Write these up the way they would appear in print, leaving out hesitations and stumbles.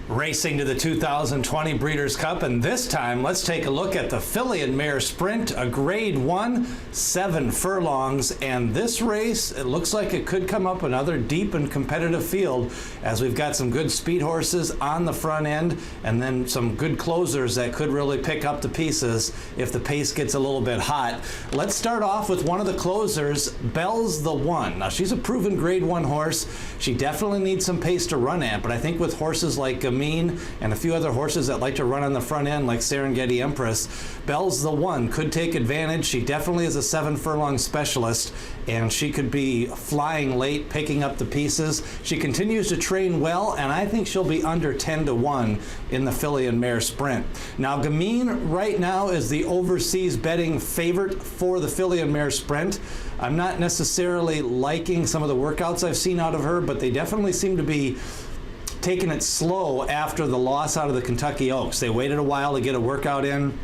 Racing to the 2020 Breeders' Cup, and this time let's take a look at the filly and mare sprint, a grade 1, 7 furlongs, and this race, it looks like it could come up another deep and competitive field as we've got some good speed horses on the front end and then some good closers that could really pick up the pieces if the pace gets a little bit hot. Let's start off with one of the closers, Belle's the One. Now she's a proven grade 1 horse. She definitely needs some pace to run at, but I think with horses like Gamine and a few other horses that like to run on the front end like Serengetti Empress, Belle's the One could take advantage. She definitely is a 7 furlong specialist and she could be flying late, picking up the pieces. She continues to train well, and I think she'll be under 10-1 in the filly and mare sprint. Now Gamine right now is the overseas betting favorite for the filly and mare sprint. I'm not necessarily liking some of the workouts I've seen out of her, but they definitely seem to be taking it slow after the loss out of the Kentucky Oaks. They waited a while to get a workout in,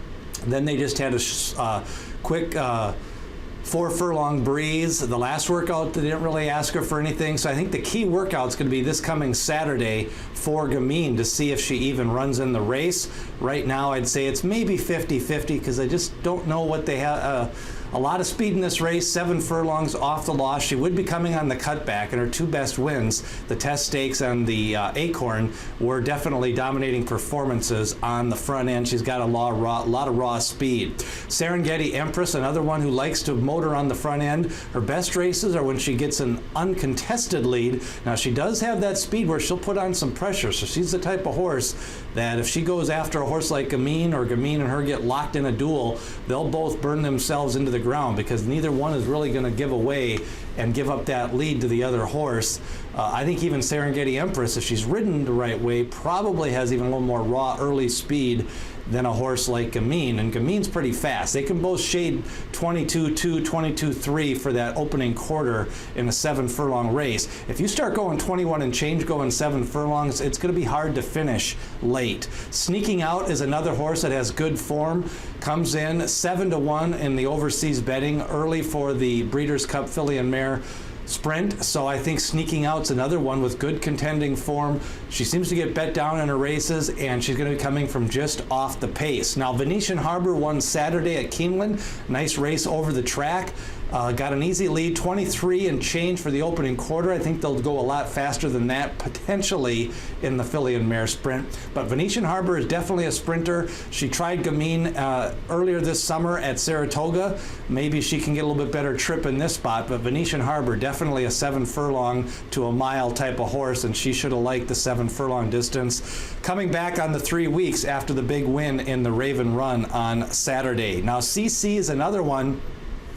then they just had a quick 4 furlong breeze. The last workout, they didn't really ask her for anything, so I think the key workout's going to be this coming Saturday for Gamine to see if she even runs in the race. Right now I'd say it's maybe 50-50 because I just don't know what they have. A lot of speed in this race, 7 furlongs off the loss. She would be coming on the cutback, and her 2 best wins, the Test Stakes and the Acorn, were definitely dominating performances on the front end. She's got a lot of raw speed. Serengetti Empress, another one who likes to motor on the front end. Her best races are when she gets an uncontested lead. Now she does have that speed where she'll put on some pressure, so she's the type of horse that if she goes after a horse like Gamine, or Gamine and her get locked in a duel, they'll both burn themselves into the ground because neither one is really going to give away and give up that lead to the other horse. I think even Serengetti Empress, if she's ridden the right way, probably has even a little more raw early speed than a horse like Gamine, and Gamine's pretty fast. They can both shade 22-2, 22-3 for that opening quarter in a 7 furlong race. If you start going 21 and change going 7 furlongs, it's going to be hard to finish late. Sneaking Out is another horse that has good form, comes in 7-1 in the overseas betting early for the Breeders' Cup filly and mare sprint, so I think Sneaking Out's another one with good contending form. She seems to get bet down in her races, and she's going to be coming from just off the pace. Now Venetian Harbor won Saturday at Keeneland. Nice race over the track. Got an easy lead, 23 and change for the opening quarter. I think they'll go a lot faster than that, potentially, in the filly and mare sprint. But Venetian Harbor is definitely a sprinter. She tried Gamine earlier this summer at Saratoga. Maybe she can get a little bit better trip in this spot, but Venetian Harbor, definitely a 7 furlong to a mile type of horse, and she should have liked the 7 furlong distance. Coming back on the 3 weeks after the big win in the Raven Run on Saturday. Now CC is another one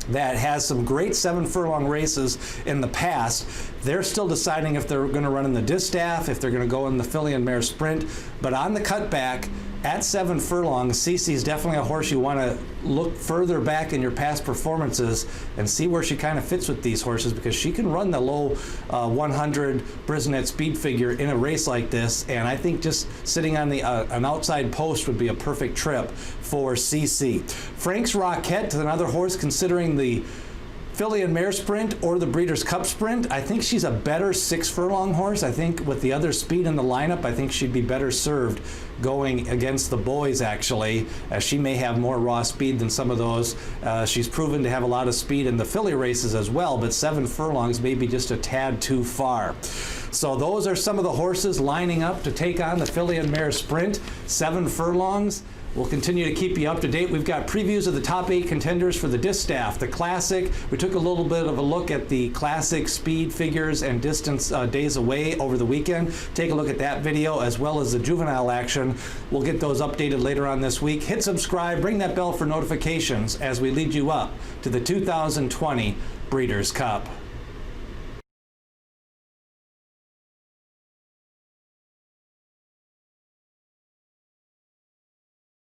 that has some great 7 furlong races in the past. They're still deciding if they're going to run in the distaff, if they're going to go in the filly and mare sprint, but on the cutback at 7 furlongs, CC is definitely a horse you want to look further back in your past performances and see where she kind of fits with these horses, because she can run the low 100 Brisnet speed figure in a race like this, and I think just sitting on the an outside post would be a perfect trip for CC. Frank's Rocket is another horse considering the filly and mare sprint or the Breeders' Cup sprint. I think she's a better 6 furlong horse. I think with the other speed in the lineup, I think she'd be better served going against the boys, actually, as she may have more raw speed than some of those. She's proven to have a lot of speed in the filly races as well, but 7 furlongs may be just a tad too far. So those are some of the horses lining up to take on the filly and mare sprint, 7 furlongs. We'll continue to keep you up to date. We've got previews of the top 8 contenders for the distaff, the Classic. We took a little bit of a look at the Classic speed figures and distance days away over the weekend. Take a look at that video as well as the juvenile action. We'll get those updated later on this week. Hit subscribe, ring that bell for notifications as we lead you up to the 2020 Breeders' Cup.